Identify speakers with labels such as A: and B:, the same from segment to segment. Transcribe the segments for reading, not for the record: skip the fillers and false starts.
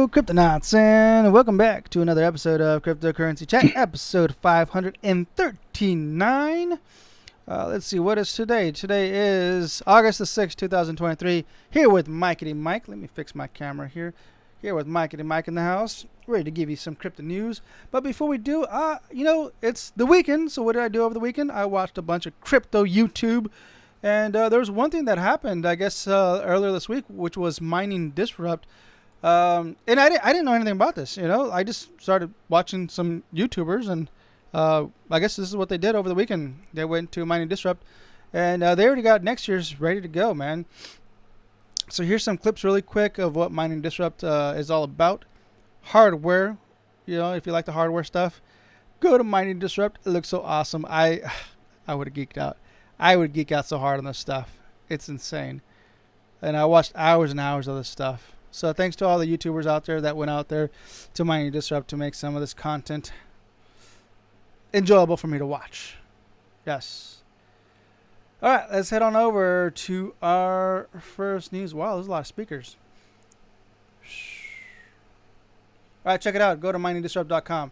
A: Hello, Cryptonauts, and welcome back to another episode of Cryptocurrency Chat, episode 539. Let's see, what is today? Today is August the 6th, 2023. Here with Mikey Mike. Let me fix my camera here. Here with Mikey Mike in the house, ready to give you some crypto news. But before we do, it's the weekend. So what did I do over the weekend? I watched a bunch of crypto YouTube. And there was one thing that happened, I guess, earlier this week, which was mining disrupt. And I didn't know anything about this. I just started watching some YouTubers, and I guess this is what they did over the weekend. They went to mining disrupt, and they already got next year's ready to go, man. So here's some clips really quick of what mining disrupt is all about. Hardware, if you like the hardware stuff, go to mining disrupt. It looks so awesome. I would have geeked out. I would geek out so hard on this stuff. It's insane. And I watched hours and hours of this stuff. So thanks to all the YouTubers out there that went out there to Mining Disrupt to make some of this content enjoyable for me to watch. Yes. All right, let's head on over to our first news. Wow, there's a lot of speakers. All right, check it out. Go to miningdisrupt.com.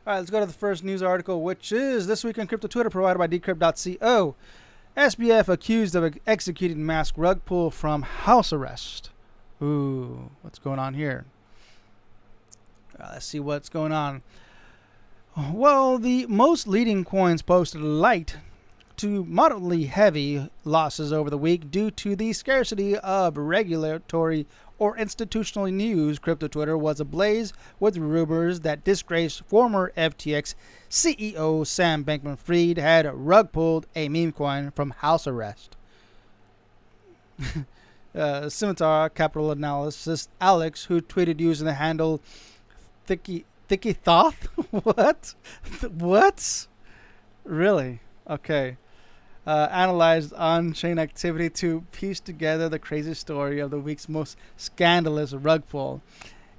A: All right, let's go to the first news article, which is This Week in Crypto Twitter, provided by decrypt.co. SBF accused of executing mass rug pull from house arrest. Ooh, what's going on here? Let's see what's going on. Well, the most leading coins posted light to moderately heavy losses over the week due to the scarcity of regulatory or institutional news. Crypto Twitter was ablaze with rumors that disgraced former FTX CEO Sam Bankman-Fried had rug pulled a meme coin from house arrest. Scimitar Capital Analysis Alex, who tweeted using the handle Thicky Thoth. What? Really? Okay. Analyzed on-chain activity to piece together the crazy story of the week's most scandalous rug pull.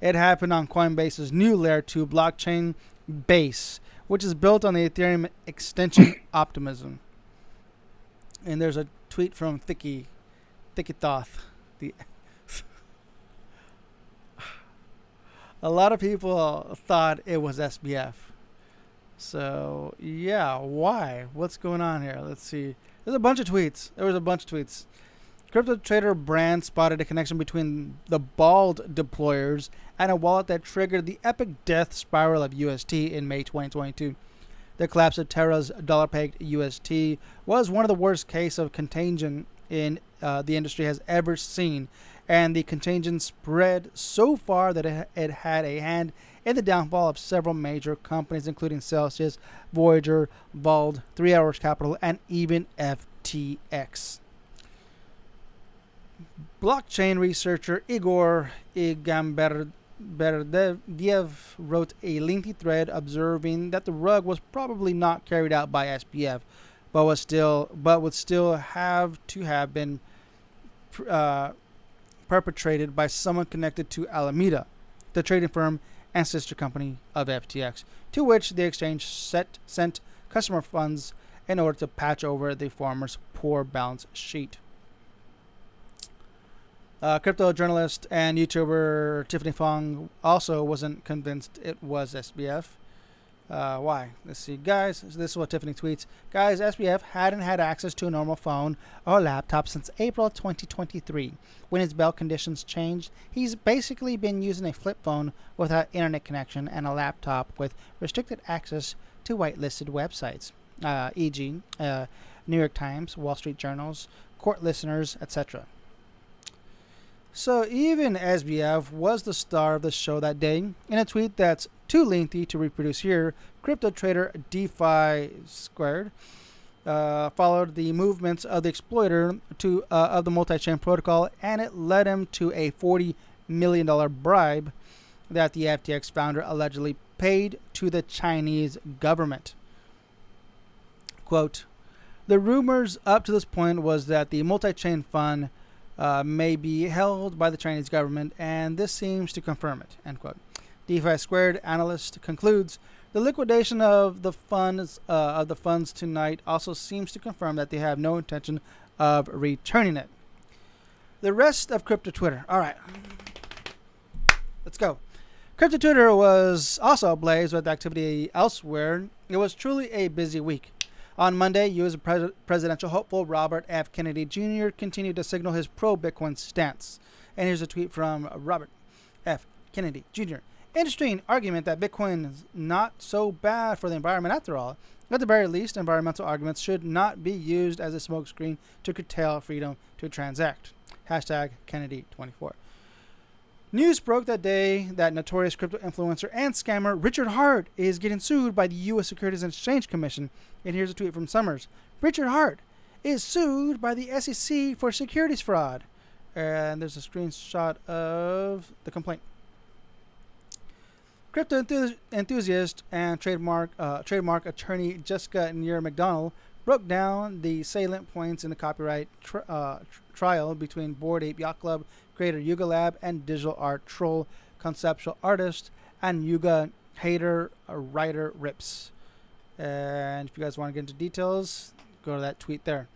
A: It happened on Coinbase's new Layer 2 blockchain Base, which is built on the Ethereum extension Optimism. And there's a tweet from Thicky Thoth. A lot of people thought it was SBF. So, yeah, why? What's going on here? Let's see. There was a bunch of tweets. Crypto trader brand spotted a connection between the bald deployers and a wallet that triggered the epic death spiral of UST in May 2022. The collapse of Terra's dollar-pegged UST was one of the worst cases of contagion in the industry has ever seen, and the contagion spread so far that it had a hand in the downfall of several major companies, including Celsius, Voyager, Vald, 3 Hours Capital, and even FTX. Blockchain researcher Igor Igamberdiev wrote a lengthy thread observing that the rug was probably not carried out by SBF, but would still have to have been perpetrated by someone connected to Alameda, the trading firm and sister company of FTX, to which the exchange sent customer funds in order to patch over the former's poor balance sheet. Crypto journalist and YouTuber Tiffany Fong also wasn't convinced it was SBF. Why? Let's see, guys. This is what Tiffany tweets. Guys, SBF hadn't had access to a normal phone or laptop since April 2023. When his bail conditions changed, he's basically been using a flip phone without internet connection and a laptop with restricted access to whitelisted websites, e.g., New York Times, Wall Street Journals, court listeners, etc. So even SBF was the star of the show that day. In a tweet that's too lengthy to reproduce here, crypto trader DeFi Squared followed the movements of the exploiter of the multi-chain protocol, and it led him to a $40 million bribe that the FTX founder allegedly paid to the Chinese government. Quote, the rumors up to this point was that the multi-chain fund may be held by the Chinese government, and this seems to confirm it, end quote. DeFi Squared analyst concludes, the liquidation of the funds tonight also seems to confirm that they have no intention of returning it. The rest of crypto Twitter. All right, let's go. Crypto Twitter was also ablaze with activity elsewhere. It was truly a busy week. On Monday, U.S. presidential hopeful Robert F. Kennedy Jr. continued to signal his pro-Bitcoin stance. And here's a tweet from Robert F. Kennedy Jr. Interesting argument that Bitcoin is not so bad for the environment after all. At the very least, environmental arguments should not be used as a smokescreen to curtail freedom to transact. Hashtag Kennedy24. News broke that day that notorious crypto influencer and scammer Richard Hart is getting sued by the U.S. Securities and Exchange Commission. And here's a tweet from Summers. Richard Hart is sued by the SEC for securities fraud. And there's a screenshot of the complaint. Crypto enthusiast and trademark attorney Jessica Neer McDonald broke down the salient points in the copyright trial between Bored Ape Yacht Club creator Yuga Lab and digital art troll conceptual artist and Yuga hater writer Rips. And if you guys want to get into details, go to that tweet there.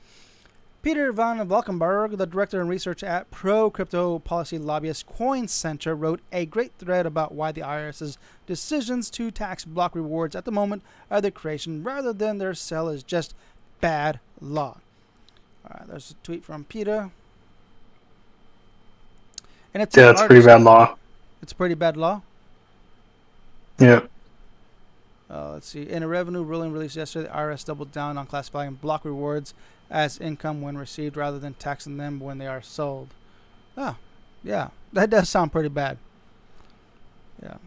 A: Peter van Valkenburg, the director and researcher at pro-crypto policy lobbyist Coin Center, wrote a great thread about why the IRS's decisions to tax block rewards at the moment of their creation rather than their sale is just bad law. All right, there's a tweet from Peter. And it's
B: it's pretty bad law.
A: It's pretty bad law?
B: Yeah.
A: Let's see. In a revenue ruling released yesterday, the IRS doubled down on classifying block rewards as income when received rather than taxing them when they are sold. Oh, yeah. That does sound pretty bad. Yeah.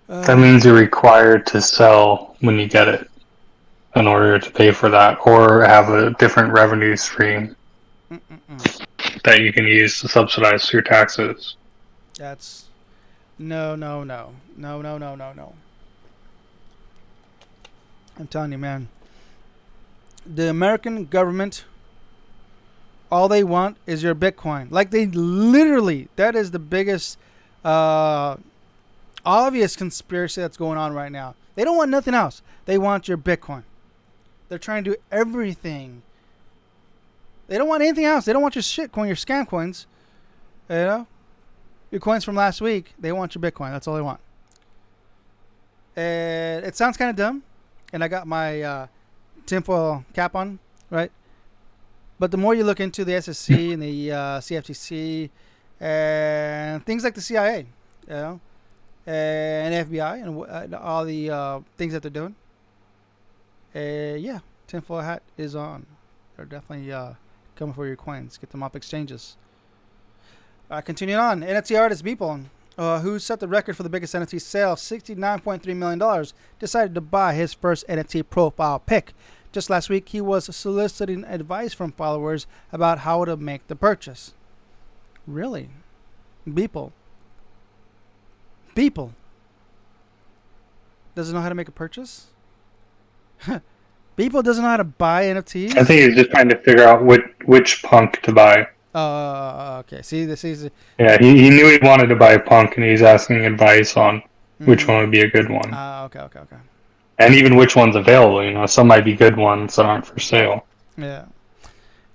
B: That means you're required to sell when you get it in order to pay for that, or have a different revenue stream that you can use to subsidize your taxes.
A: That's... No. I'm telling you, man. The American government, all they want is your Bitcoin. Like, they literally, that is the biggest obvious conspiracy that's going on right now. They don't want nothing else. They want your Bitcoin. They're trying to do everything. They don't want anything else. They don't want your shit coin, your scam coins. You know? Your coins from last week. They want your Bitcoin. That's all they want. And it sounds kind of dumb. And I got my tinfoil cap on, right? But the more you look into the SEC and the CFTC and things like the CIA, you know, and FBI and all the things that they're doing, yeah, tinfoil hat is on. They're definitely coming for your coins. Get them off exchanges. Continuing on, NFT artist Beeple, who set the record for the biggest NFT sale, $69.3 million, decided to buy his first NFT profile pic. Just last week, he was soliciting advice from followers about how to make the purchase. Really? Beeple doesn't know how to make a purchase? Beeple doesn't know how to buy NFTs?
B: I think he's just trying to figure out which punk to buy.
A: Okay. See, this is...
B: Yeah, he knew he wanted to buy a punk, and he's asking advice on which one would be a good one.
A: Okay.
B: And even which one's available. You know, some might be good ones that aren't for sale.
A: Yeah.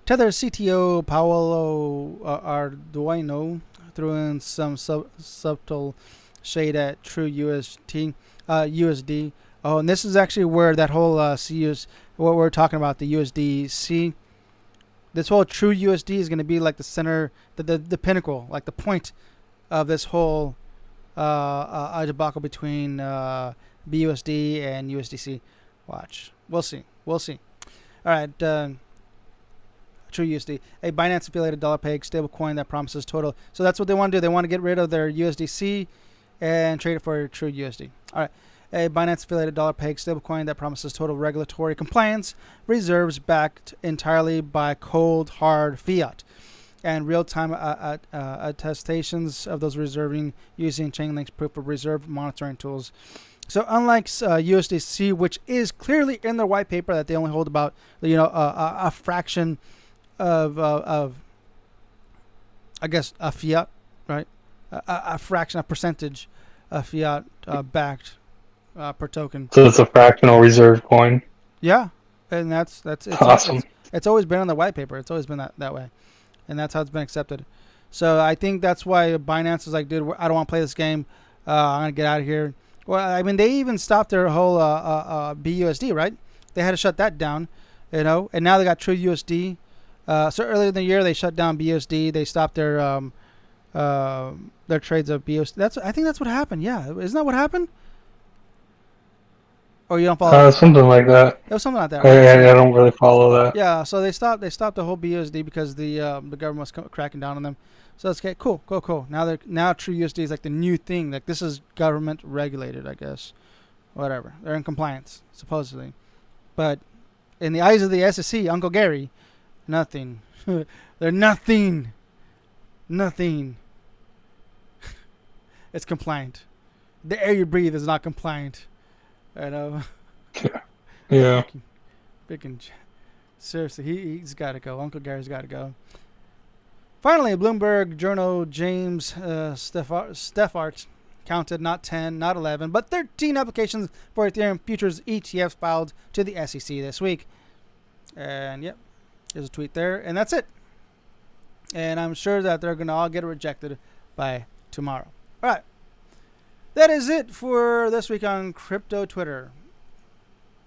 A: Tether CTO Paolo Arduino threw in some subtle shade at True USD. Oh, and this is actually where that whole what we're talking about, the USDC. This whole True USD is going to be like the center, the pinnacle, like the point of this whole debacle between BUSD and USDC. Watch. We'll see. All right. True USD, a Binance affiliated dollar peg stablecoin that promises total. So that's what they want to do. They want to get rid of their USDC and trade it for True USD. All right. A Binance affiliated dollar peg stablecoin that promises total regulatory compliance, reserves backed entirely by cold hard fiat, and real-time attestations of those reserving using Chainlink's proof of reserve monitoring tools. So unlike USDC, which is clearly in their white paper that they only hold about, a fraction of I guess a fiat, right? A fraction, a percentage of fiat backed per token.
B: So it's a fractional reserve coin.
A: Yeah, and that's it's
B: awesome.
A: It's always been on the white paper. It's always been that way, and that's how it's been accepted. So I think that's why Binance is like, dude, I don't want to play this game. I'm gonna get out of here. Well, I mean, they even stopped their whole BUSD, right? They had to shut that down, and now they got True USD. So earlier in the year, they shut down BUSD. They stopped their trades of BUSD. I think that's what happened. Yeah, isn't that what happened? Or you don't follow?
B: Something like that.
A: It was something like that, right?
B: I
A: So
B: don't really follow that.
A: yeah, so they stopped the whole BUSD because the government was cracking down on them. So that's okay. Cool. Now True USD is like the new thing. Like this is government regulated, I guess. Whatever. They're in compliance supposedly, but in the eyes of the SEC, Uncle Gary, nothing. They're nothing. Nothing. It's compliant. The air you breathe is not compliant. I know.
B: Yeah.
A: Freaking seriously, he's got to go. Uncle Gary's got to go. Finally, Bloomberg Journal James Steffart counted not 10, not 11, but 13 applications for Ethereum futures ETFs filed to the SEC this week. And yep, there's a tweet there, and that's it. And I'm sure that they're going to all get rejected by tomorrow. All right. That is it for this week on Crypto Twitter.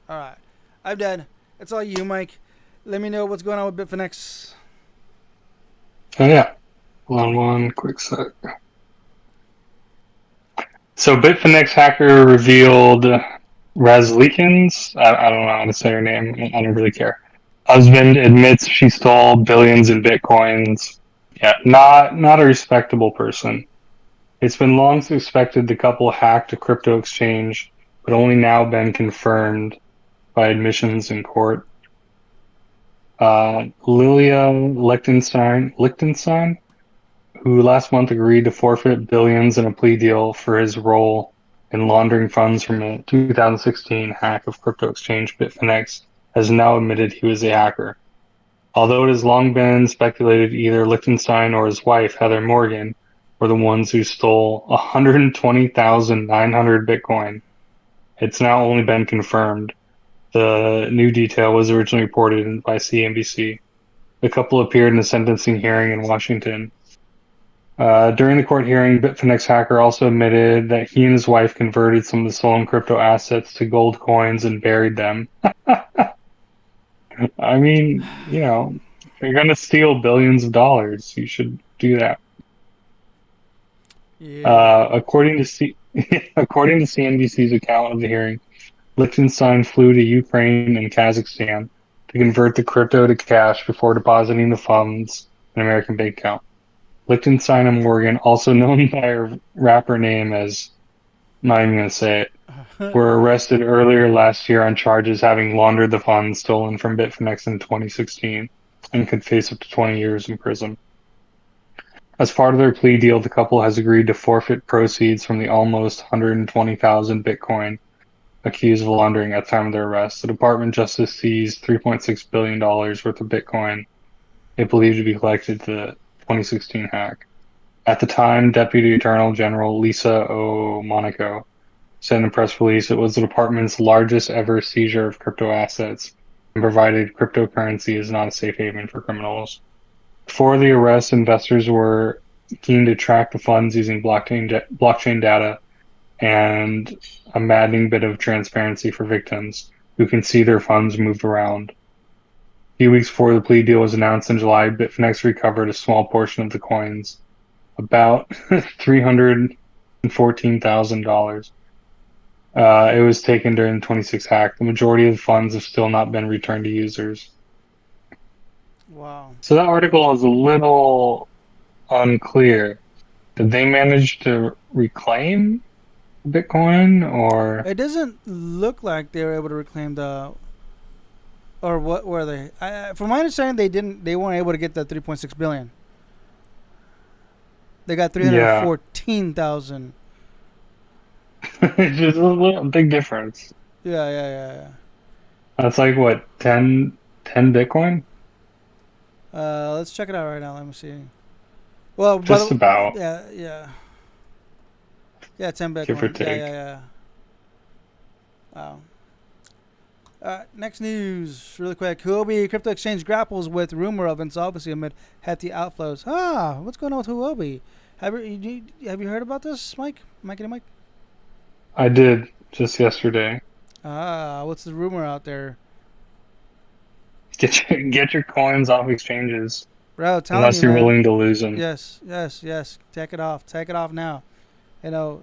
A: All right. I'm done. It's all you, Mike. Let me know what's going on with Bifinex.
B: Oh, yeah. Hold on one quick sec. So Bitfinex hacker revealed Razlikins, I don't know how to say her name. I don't really care. Husband admits she stole billions in bitcoins. Yeah, not a respectable person. It's been long suspected the couple hacked a crypto exchange, but only now been confirmed by admissions in court. Lilia Lichtenstein, who last month agreed to forfeit billions in a plea deal for his role in laundering funds from a 2016 hack of crypto exchange Bitfinex, has now admitted he was a hacker. Although it has long been speculated either Lichtenstein or his wife, Heather Morgan, were the ones who stole 120,900 Bitcoin, it's now only been confirmed. The new detail was originally reported by CNBC. The couple appeared in a sentencing hearing in Washington. During the court hearing, Bitfinex hacker also admitted that he and his wife converted some of the stolen crypto assets to gold coins and buried them. I mean, if you're going to steal billions of dollars, you should do that.
A: Yeah.
B: According to CNBC's account of the hearing, Liechtenstein flew to Ukraine and Kazakhstan to convert the crypto to cash before depositing the funds in an American bank account. Liechtenstein and Morgan, also known by her rapper name as, I'm not even going to say it, were arrested earlier last year on charges having laundered the funds stolen from Bitfinex in 2016 and could face up to 20 years in prison. As part of their plea deal, the couple has agreed to forfeit proceeds from the almost 120,000 Bitcoin accused of laundering at the time of their arrest. The Department of Justice seized $3.6 billion worth of Bitcoin it believed to be collected to the 2016 hack. At the time, Deputy Attorney General Lisa Monaco said in a press release it was the department's largest ever seizure of crypto assets and provided cryptocurrency is not a safe haven for criminals. Before the arrest, investors were keen to track the funds using blockchain data and a maddening bit of transparency for victims who can see their funds moved around. A few weeks before the plea deal was announced in July, Bitfinex recovered a small portion of the coins, about $314,000. It was taken during the 26 hack. The majority of the funds have still not been returned to users.
A: Wow.
B: So that article is a little unclear. Did they manage to reclaim Bitcoin, or
A: It doesn't look like they were able to reclaim or what were they? From my understanding, they weren't able to get the 3.6 billion. They got 314,000.
B: it's just a big difference?
A: Yeah.
B: That's like what, 10 Bitcoin?
A: Let's check it out right now. Let me see. Well,
B: Just about.
A: Yeah, 10 Bitcoin.
B: Give or take.
A: Yeah. Wow. Next news, really quick. Huobi crypto exchange grapples with rumor of insolvency amid hefty outflows. What's going on with Huobi? Have you heard about this, Mike? Mike?
B: I did just yesterday.
A: What's the rumor out there?
B: Get your coins off exchanges
A: Bro, telling
B: unless
A: you,
B: you're
A: man.
B: willing to lose them.
A: Yes. Take it off. Take it off now.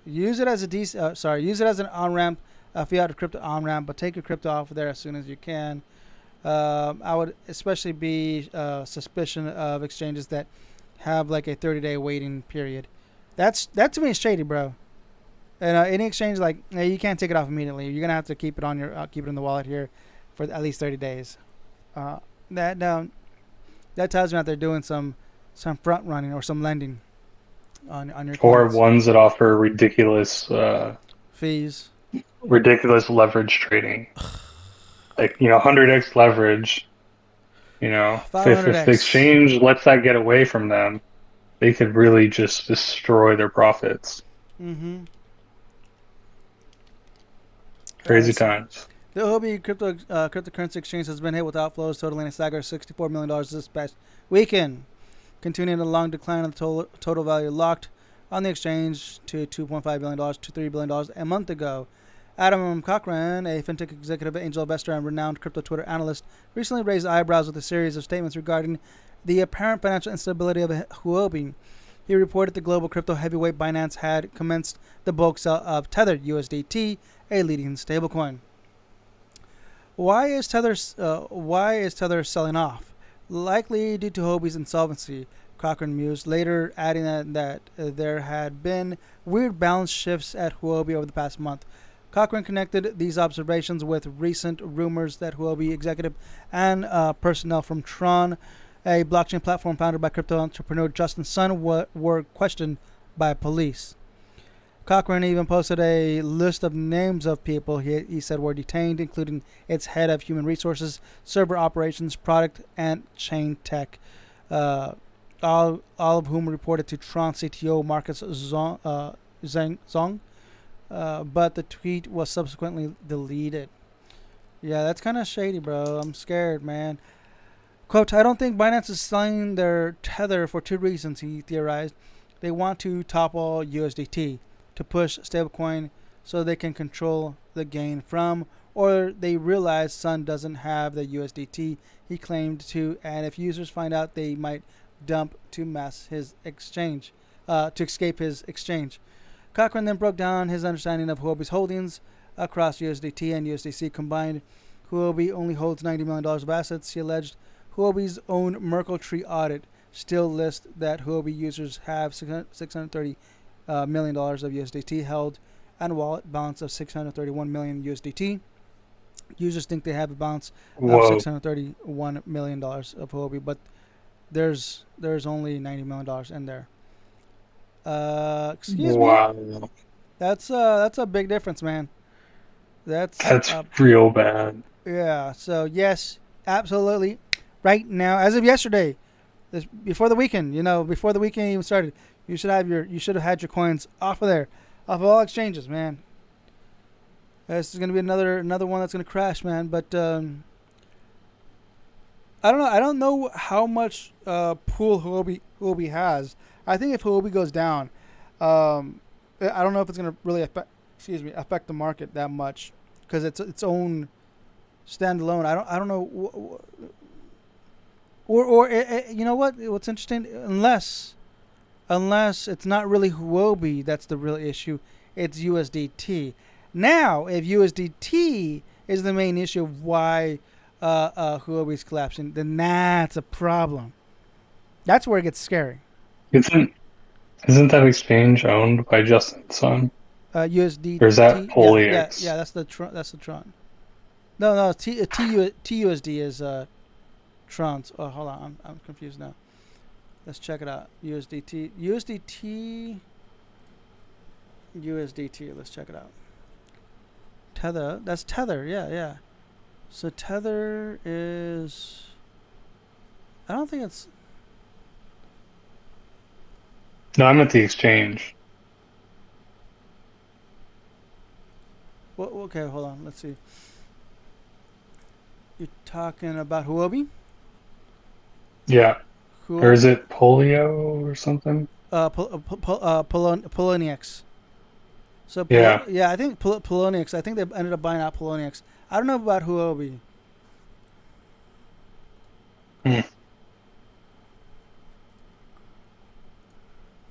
A: Use it as use it as an on ramp, fiat crypto on ramp, but take your crypto off of there as soon as you can. I would especially be suspicion of exchanges that have like a 30-day waiting period. That to me is shady, bro. And any exchange you can't take it off immediately. You're gonna have to keep it on your keep it in the wallet here for at least 30 days. Uh, that that tells me that they're doing some front running or some lending on your
B: Or
A: coins.
B: ones that offer
A: Fees.
B: ridiculous leverage trading. Like, 100x leverage. If the
A: 500x.
B: exchange lets that get away from them, they could really just destroy their profits.
A: Mm-hmm.
B: Crazy times.
A: The Huobi cryptocurrency exchange has been hit with outflows totaling a staggered $64 million this past weekend, continuing a long decline in the total value locked on the exchange to $2.5 billion to $3 billion a month ago. Adam Cochran, a fintech executive, angel investor, and renowned crypto Twitter analyst, recently raised eyebrows with a series of statements regarding the apparent financial instability of Huobi. He reported the global crypto heavyweight Binance had commenced the bulk sale of Tethered USDT, a leading stablecoin. Why is Tether selling off? Likely due to Huobi's insolvency, Cochran mused, later adding that there had been weird balance shifts at Huobi over the past month. Cochran connected these observations with recent rumors that Huobi executive and personnel from Tron, a blockchain platform founded by crypto entrepreneur Justin Sun, were questioned by police. Cochran even posted a list of names of people he said were detained, including its head of human resources, server operations, product, and chain tech, all of whom reported to Tron CTO Marcus Zhang. But the tweet was subsequently deleted. Yeah, that's kind of shady, bro. I'm scared, man. Quote, I don't think Binance is selling their Tether for two reasons, he theorized. They want to topple USDT to push stablecoin so they can control the gain from, or they realize Sun doesn't have the USDT he claimed to, and if users find out, they might dump to escape his exchange. Cochran then broke down his understanding of Huobi's holdings across USDT and USDC combined. Huobi only holds $90 million of assets, he alleged. Huobi's own Merkle Tree audit still lists that Huobi users have $630 million of USDT held and a wallet balance of $631 million USDT. Users think they have a balance of $631 million of Huobi, but there's only $90 million in there. Excuse me. That's a big difference, man. That's
B: real bad.
A: Yeah. So yes, absolutely. Right now, as of yesterday, before the weekend, before the weekend even started, you should have had your coins off of there, off of all exchanges, man. This is gonna be another one that's gonna crash, man. But I don't know. I don't know how much pool Huobi has. I think if Huobi goes down, I don't know if it's gonna really affect the market that much because it's its own standalone. I don't know. Or you know what? What's interesting? Unless it's not really Huobi that's the real issue, it's USDT. Now, if USDT is the main issue of why Huobi's collapsing, then that's a problem. That's where it gets scary.
B: Isn't that exchange owned by Justin Sun?
A: USDT.
B: Or is that Polyex?
A: Yeah. That's the Tron. No. TUSD is Tron's. Oh, hold on. I'm confused now. Let's check it out. USDT. Let's check it out. Tether. That's Tether. Yeah. So Tether is. I don't think it's.
B: No, I'm at the exchange.
A: Well, okay, hold on. Let's see. You're talking about Huobi?
B: Yeah. Or is
A: Huobi?
B: it polio or something?
A: Poloniex. So,
B: Yeah.
A: yeah, I think Poloniex. I think they ended up buying out Poloniex. I don't know about Huobi.
B: Hmm.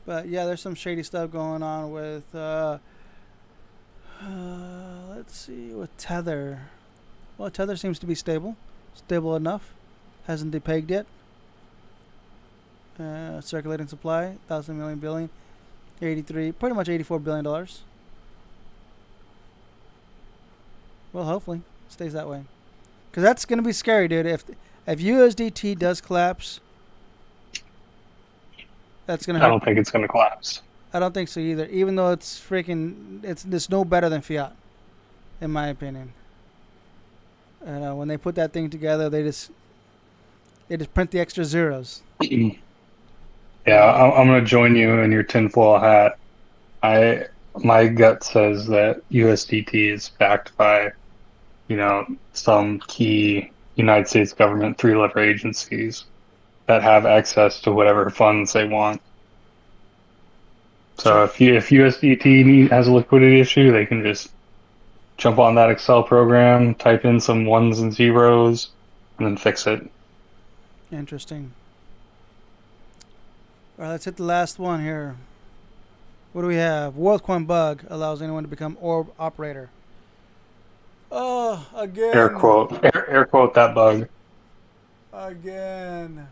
A: But yeah, there's some shady stuff going on with, let's see, with Tether. Well, Tether seems to be stable enough. Hasn't depegged yet. Circulating supply, 1,000 million billion, 83, pretty much $84 billion. Well, hopefully, stays that way. Because that's going to be scary, dude. If USDT does collapse, that's going to
B: I
A: hurt.
B: don't think it's going to collapse.
A: I don't think so either. Even though it's no better than fiat, in my opinion. And when they put that thing together, they just print the extra zeros.
B: Yeah, I'm going to join you in your tinfoil hat. My gut says that USDT is backed by, some key United States government three-letter agencies that have access to whatever funds they want. So
A: So
B: if USDT has a liquidity issue, they can just jump on that Excel program, type in some ones and zeros, and then fix it.
A: interesting. All right, let's hit the last one here. What do we have? Worldcoin bug allows anyone to become orb operator. Oh,
B: Air
A: again.
B: quote, air quote that bug.
A: Again.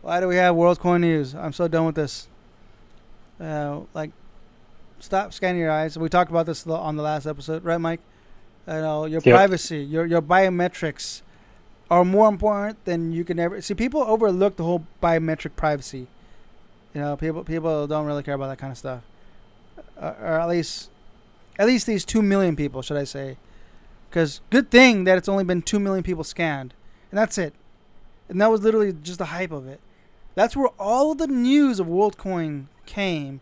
A: Why do we have WorldCoin news? I'm so done with this. Like, stop scanning your eyes. We talked about this on the last episode, right, Mike? Your
B: Yep.
A: privacy, your biometrics are more important than you can ever see. People overlook the whole biometric privacy. People don't really care about that kind of stuff, or at least these 2 million people, should I say? Because good thing that it's only been 2 million people scanned, and that's it. And that was literally just the hype of it. That's where all of the news of WorldCoin came,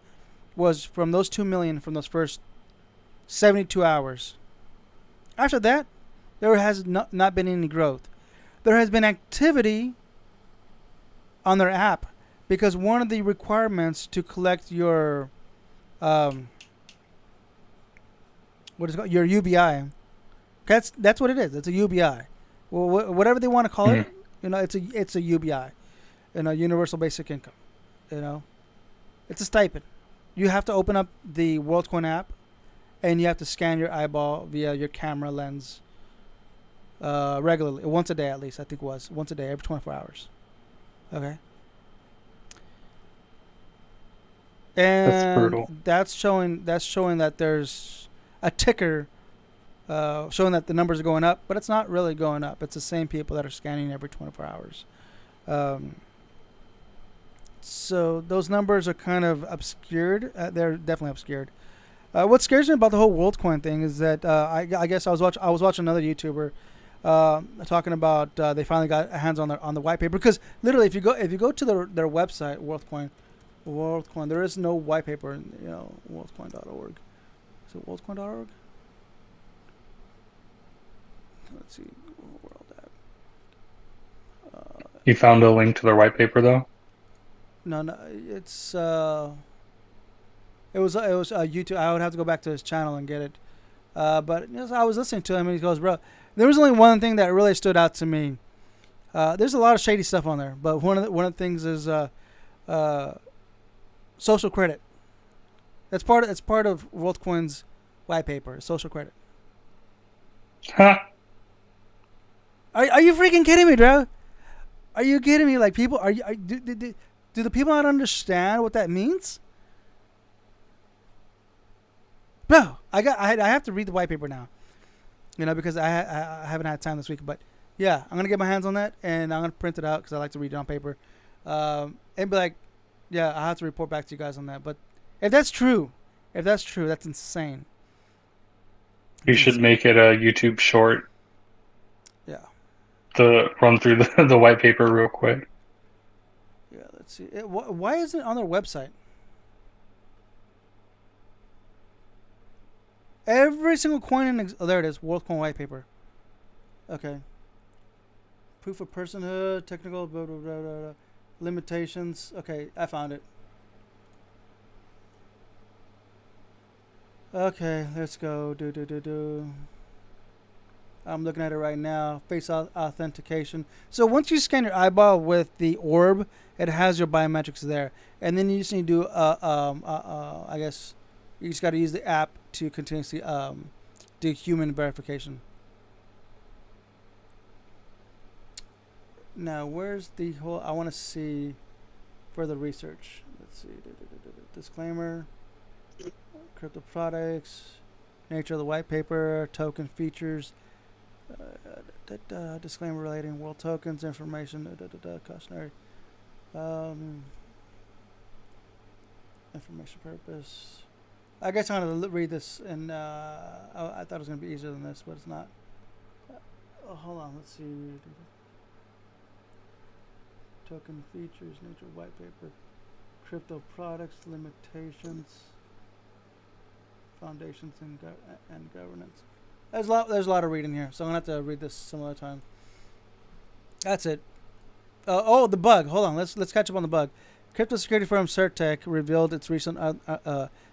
A: was from those 2 million from those first 72 hours. After that, there has not been any growth. There has been activity on their app because one of the requirements to collect your what is it called? Your UBI. That's what it is. It's a UBI. Well, whatever they want to call it,
B: Mhm.
A: it's a UBI, universal basic income. It's a stipend. You have to open up the WorldCoin app, and you have to scan your eyeball via your camera lens regularly, once a day at least. I think it was once a day, every 24 hours. Okay.
B: That's
A: And
B: brutal.
A: that's showing that there's a ticker showing that the numbers are going up, but it's not really going up. It's the same people that are scanning every 24 hours. So those numbers are kind of obscured. They're definitely obscured. What scares me about the whole WorldCoin thing is that I guess I was watching another YouTuber talking about they finally got hands on the white paper, because literally if you go to their website, WorldCoin, there is no white paper in worldcoin.org. Is it worldcoin.org? Let's see, world app.
B: You found a link to their white paper though?
A: No, it's it was YouTube. I would have to go back to his channel and get it. But I was listening to him, and he goes, "Bro, there was only one thing that really stood out to me. There's a lot of shady stuff on there, but one of the things is social credit. That's part of WorldCoin's white paper. Social credit.
B: Huh.
A: Are you freaking kidding me, bro? Are you kidding me? Like, people do the people not understand what that means? Bro, I have to read the white paper now, because I haven't had time this week. But yeah, I'm gonna get my hands on that, and I'm gonna print it out because I like to read it on paper, and be like, yeah, I have to report back to you guys on that. But if that's true, that's insane.
B: You should make it a YouTube short
A: Yeah.
B: to run through the white paper real quick.
A: Yeah. Let's see. Why isn't it on their website? Every single coin oh, there it is, WorldCoin white paper. Okay. Proof of personhood, technical blah, blah, blah, blah, blah. Limitations. Okay, I found it. Okay, let's go. Do. I'm looking at it right now. Face authentication. So once you scan your eyeball with the orb, it has your biometrics there, and then you just need to do. I guess you just got to use the app to continuously do human verification. Now, where's the whole? I want to see further research. Let's see. Disclaimer. Crypto products. Nature of the white paper. Token features. Disclaimer relating world tokens information. Cautionary. Information purpose. I guess I'm going to read this, and I thought it was going to be easier than this, but it's not. Hold on. Let's see. Token features, nature of white paper, crypto products, limitations, foundations, and governance. There's a lot of reading here, so I'm gonna have to read this some other time. That's it. The bug. Hold on. Let's catch up on the bug. Crypto security firm Certec revealed it recently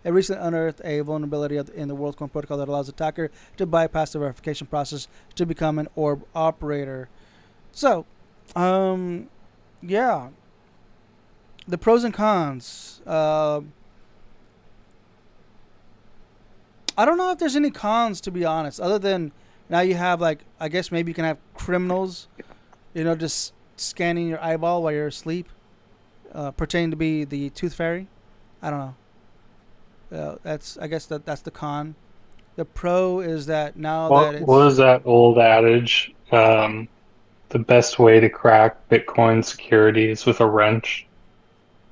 A: unearthed a vulnerability in the Worldcoin protocol that allows attacker to bypass the verification process to become an orb operator. So, yeah. The pros and cons. I don't know if there's any cons, to be honest, other than now you have, like, I guess maybe you can have criminals, just scanning your eyeball while you're asleep, pretending to be the tooth fairy. I don't know. I guess that's the con. The pro is that now that
B: What was that old adage? The best way to crack Bitcoin security is with a wrench.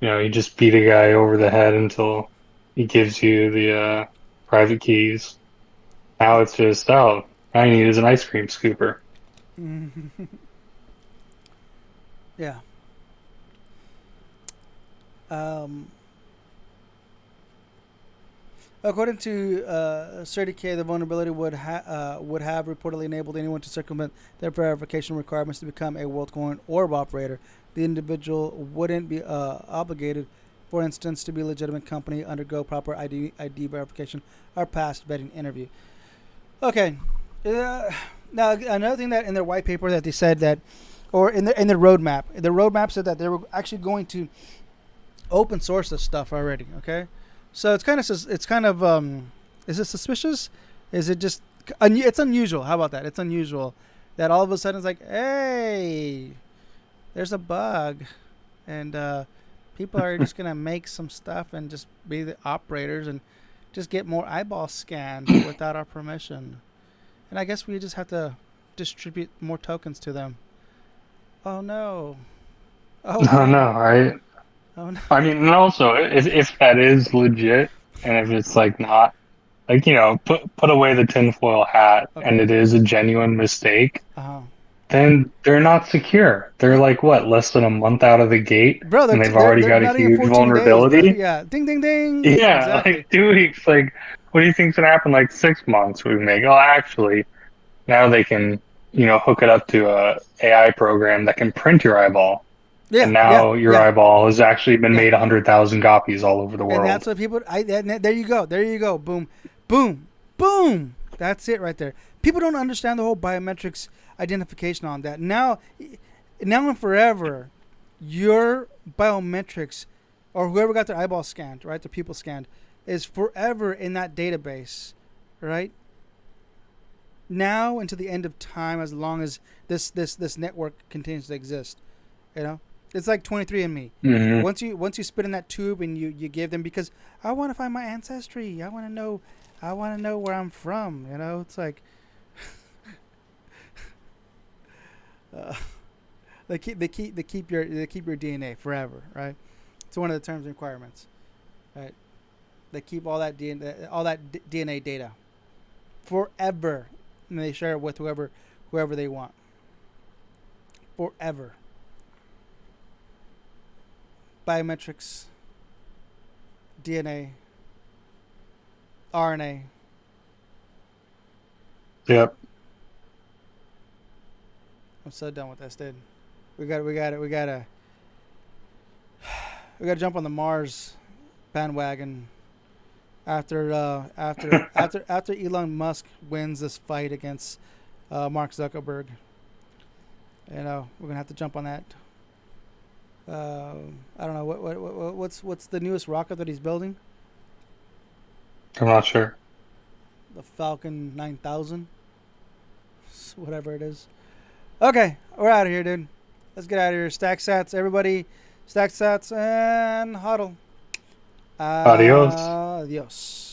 B: You just beat a guy over the head until he gives you the private keys. Now it's just, all I need is an ice cream scooper.
A: Yeah. According to CertiK, the vulnerability would have reportedly enabled anyone to circumvent their verification requirements to become a Worldcoin orb operator. The individual wouldn't be obligated, for instance, to be a legitimate company, undergo proper ID verification, or pass vetting interview. Okay. Now, another thing that in their white paper that they said that, or in the roadmap said that they were actually going to open source this stuff already. Okay. So it's kind of is it suspicious? Is it just it's unusual? How about that? It's unusual that all of a sudden it's like, hey, there's a bug, and people are just gonna make some stuff and just be the operators and just get more eyeballs scanned without our permission. And I guess we just have to distribute more tokens to them. Oh no! Oh
B: No,
A: no!
B: right?
A: Oh no!
B: I mean, and also, if that is legit, and if it's like not, like, put away the tinfoil hat, and
A: Okay.
B: it is a genuine mistake,
A: Uh-huh.
B: then they're not secure. They're like, what, less than a month out of the gate,
A: Bro,
B: and they've already
A: they're
B: got a
A: not even
B: huge
A: 14 days, bro.
B: vulnerability?
A: Yeah, ding, ding, ding.
B: Yeah,
A: Exactly.
B: like 2 weeks. Like, what do you think's gonna happen? Like 6 months, we make. Oh, actually, now they can, hook it up to a AI program that can print your eyeball, and
A: Yeah, yeah,
B: now your
A: yeah,
B: eyeball has actually been
A: yeah.
B: made 100,000 copies all over the
A: And
B: world.
A: that's what people. There you go. There you go. Boom, boom, boom. That's it right there. People don't understand the whole biometrics identification on that. Now and forever, your biometrics, or whoever got their eyeball scanned, right, the people scanned, is forever in that database, right? Now until the end of time, as long as this network continues to exist, it's like 23andMe.
B: Mm-hmm.
A: Once you spit in that tube and you give them, because I want to find my ancestry, I want to know where I'm from. It's like they keep your DNA forever, right? It's one of the terms and requirements, right? They keep all that DNA data forever, and they share it with whoever they want forever. Biometrics, DNA, RNA.
B: Yep.
A: I'm so done with this, dude. We gotta jump on the Mars bandwagon after Elon Musk wins this fight against Mark Zuckerberg. You know, we're gonna have to jump on that. I don't know what's the newest rocket that he's building?
B: I'm not sure.
A: The Falcon 9000, whatever it is. Okay, we're out of here, dude. Let's get out of here. Stack sats, everybody. Stack sats and HODL.
B: Adios.
A: Adios.